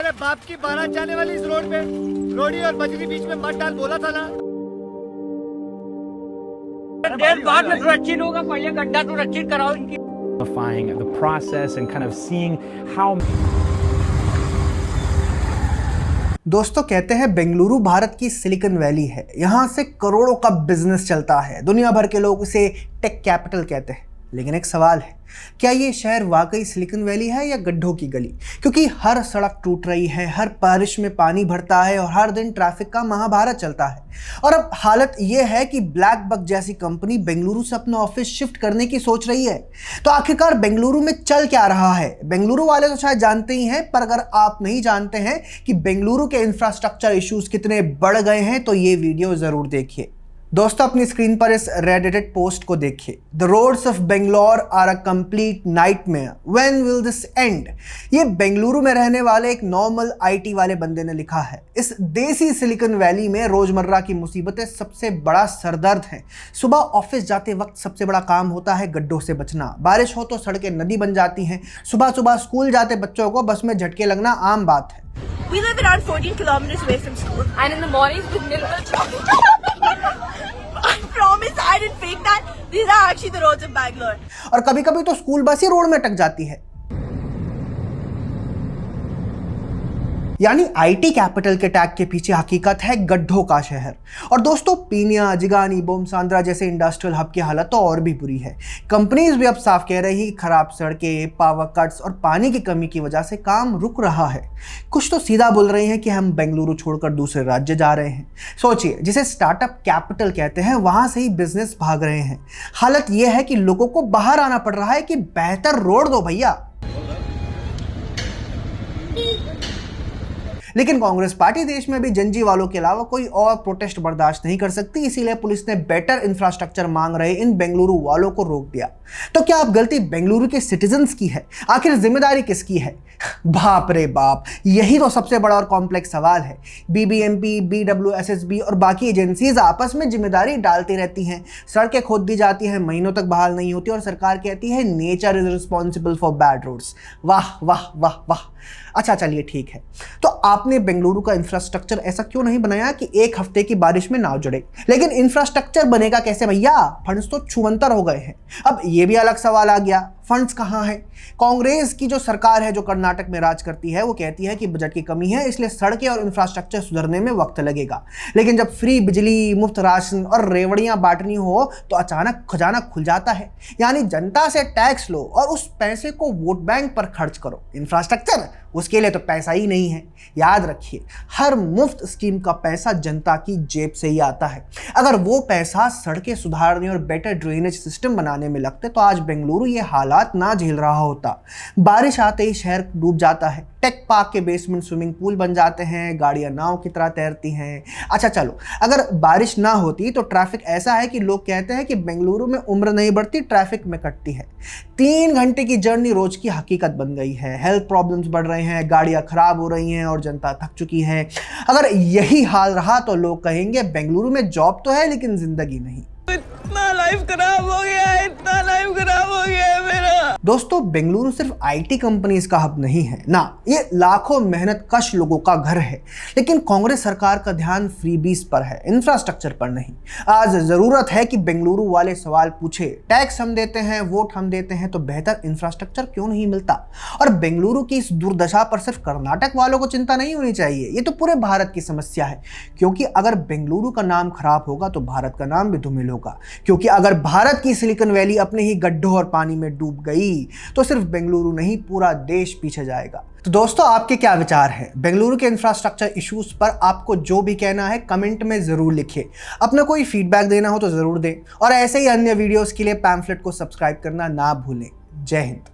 मेरे बाप की बारात जाने वाली इस रोड पे रोडी और बजरी बीच में मत डाल बोला था ना। देश बाद में सुरक्षित होगा, पहले गड्ढा सुरक्षित कराओ इनकी। The process and kind of seeing how दोस्तों कहते हैं बेंगलुरु भारत की सिलिकॉन वैली है। यहाँ से करोड़ों का बिजनेस चलता है। दुनिया भर के लोग इसे टेक कैपिटल कहते हैं। लेकिन एक सवाल है, क्या ये शहर वाकई सिलिकॉन वैली है या गड्ढों की गली? क्योंकि हर सड़क टूट रही है, हर बारिश में पानी भरता है और हर दिन ट्रैफिक का महाभारत चलता है। और अब हालत ये है कि ब्लैक बक जैसी कंपनी बेंगलुरु से अपना ऑफिस शिफ्ट करने की सोच रही है। तो आखिरकार बेंगलुरु में चल क्या रहा है? बेंगलुरु वाले तो शायद जानते ही हैं, पर अगर आप नहीं जानते हैं कि बेंगलुरु के इंफ्रास्ट्रक्चर इश्यूज कितने बढ़ गए हैं तो ये वीडियो जरूर देखिए। दोस्तों अपनी स्क्रीन पर इस रेडिट पोस्ट को देखिए। The roads of Bangalore are a complete nightmare, when will this end? ये बेंगलुरु में रहने वाले एक नॉर्मल आईटी वाले बंदे ने लिखा है। इस देसी सिलिकॉन वैली में रोजमर्रा की मुसीबतें सबसे बड़ा सरदर्द हैं। सुबह ऑफिस जाते वक्त सबसे बड़ा काम होता है गड्ढों से बचना। बारिश हो तो सड़कें नदी बन जाती हैं। सुबह सुबह स्कूल जाते बच्चों को बस में झटके लगना आम बात है। We live around 14 kilometers away from school. And in the mornings with minimal traffic. I promise I didn't fake that. These are actually the roads of Bangalore. और कभी कभी तो स्कूल बस ही रोड में अटक जाती है। यानी आईटी कैपिटल के टैग के पीछे हकीकत है गड्ढों का शहर। और दोस्तों पीनिया, जिगानी, बोमसांद्रा जैसे इंडस्ट्रियल हब की हालत तो और भी बुरी है। कंपनीज भी अब साफ कह रही खराब सड़कें, पावर कट्स और पानी की कमी की वजह से काम रुक रहा है। कुछ तो सीधा बोल रहे हैं कि हम बेंगलुरु छोड़कर दूसरे राज्य जा रहे हैं। सोचिए, जिसे स्टार्टअप कैपिटल कहते हैं वहां से ही बिजनेस भाग रहे हैं। हालत यह है कि लोगों को बाहर आना पड़ रहा है कि बेहतर रोड दो भैया। लेकिन कांग्रेस पार्टी देश में भी जनजी वालों के अलावा कोई और प्रोटेस्ट बर्दाश्त नहीं कर सकती, इसीलिए पुलिस ने बेटर इंफ्रास्ट्रक्चर मांग रहे इन बेंगलुरु वालों को रोक दिया। तो क्या अब गलती बेंगलुरु के सिटीजन्स की है? आखिर जिम्मेदारी किसकी है? बाप रे बाप, यही तो सबसे बड़ा और कॉम्प्लेक्स सवाल है। बीबीएमपी, BWSSB और बाकी एजेंसीज आपस में जिम्मेदारी डालती रहती हैं। सड़कें खोद दी जाती हैं, महीनों तक बहाल नहीं होती और सरकार कहती है nature is responsible for bad roads. वाह वाह वाह वाह। अच्छा चलिए ठीक है, तो आपने बेंगलुरु का इंफ्रास्ट्रक्चर ऐसा क्यों नहीं बनाया कि एक हफ्ते की बारिश में नाव जुड़े? लेकिन इंफ्रास्ट्रक्चर बनेगा कैसे भैया? फंड्स तो छुमंतर हो गए हैं। अब ये भी अलग सवाल आ गया, फंड्स कहाँ हैं? कांग्रेस की जो सरकार है जो कर्नाटक में राज करती है वो कहती है कि बजट की कमी है, इसलिए सड़कें और इंफ्रास्ट्रक्चर सुधरने में वक्त लगेगा। लेकिन जब फ्री बिजली, मुफ्त राशन और रेवड़ियां बांटनी हो तो अचानक खजाना खुल जाता है। यानी जनता से टैक्स लो और उस पैसे को वोट बैंक पर खर्च करो। इंफ्रास्ट्रक्चर उसके लिए तो पैसा ही नहीं है। याद रखिए, हर मुफ्त स्कीम का पैसा जनता की जेब से ही आता है। अगर वो पैसा सड़कें सुधारने और बेटर ड्रेनेज सिस्टम बनाने में लगते तो आज बेंगलुरु ये हालात ना झेल रहा होता। बारिश आते ही शहर डूब जाता है, टेक पार्क के बेसमेंट स्विमिंग पूल बन जाते हैं, गाड़ियां नाव की तरह तैरती हैं। अच्छा चलो, अगर बारिश ना होती तो ट्रैफिक ऐसा है कि लोग कहते हैं कि बेंगलुरु में उम्र नहीं बढ़ती, ट्रैफिक में कटती है। 3 घंटे की जर्नी रोज की हकीकत बन गई है। हेल्थ प्रॉब्लम्स बढ़ रहे हैं, गाड़ियां खराब हो रही हैं और जनता थक चुकी है। अगर यही हाल रहा तो लोग कहेंगे बेंगलुरु में जॉब तो है लेकिन जिंदगी नहीं। इतना लाइफ खराब हो गया है, इतना लाइफ खराब हो गया है मेरा। दोस्तों बेंगलुरु सिर्फ आईटी कंपनीज का हब नहीं है ना, ये लाखों मेहनत कश लोगों का घर है। लेकिन कांग्रेस सरकार का ध्यान फ्रीबीज पर है, इंफ्रास्ट्रक्चर पर नहीं। आज जरूरत है कि बेंगलुरु वाले सवाल पूछे, टैक्स हम देते हैं, वोट हम देते हैं, तो बेहतर इंफ्रास्ट्रक्चर क्यों नहीं मिलता? और बेंगलुरु की इस दुर्दशा पर सिर्फ कर्नाटक वालों को चिंता नहीं होनी चाहिए, ये तो पूरे भारत की समस्या है। क्योंकि अगर बेंगलुरु का नाम खराब होगा तो भारत का नाम भी धूमिल होगा। क्योंकि अगर भारत की सिलिकॉन वैली अपने ही गड्ढों और पानी में डूब गई तो सिर्फ बेंगलुरु नहीं पूरा देश पीछे जाएगा। तो दोस्तों आपके क्या विचार हैं बेंगलुरु के इंफ्रास्ट्रक्चर इश्यूज पर? आपको जो भी कहना है कमेंट में जरूर लिखिए। अपना कोई फीडबैक देना हो तो जरूर दें और ऐसे ही अन्य वीडियोस के लिए पैम्फलेट को सब्सक्राइब करना ना भूलें। जय हिंद।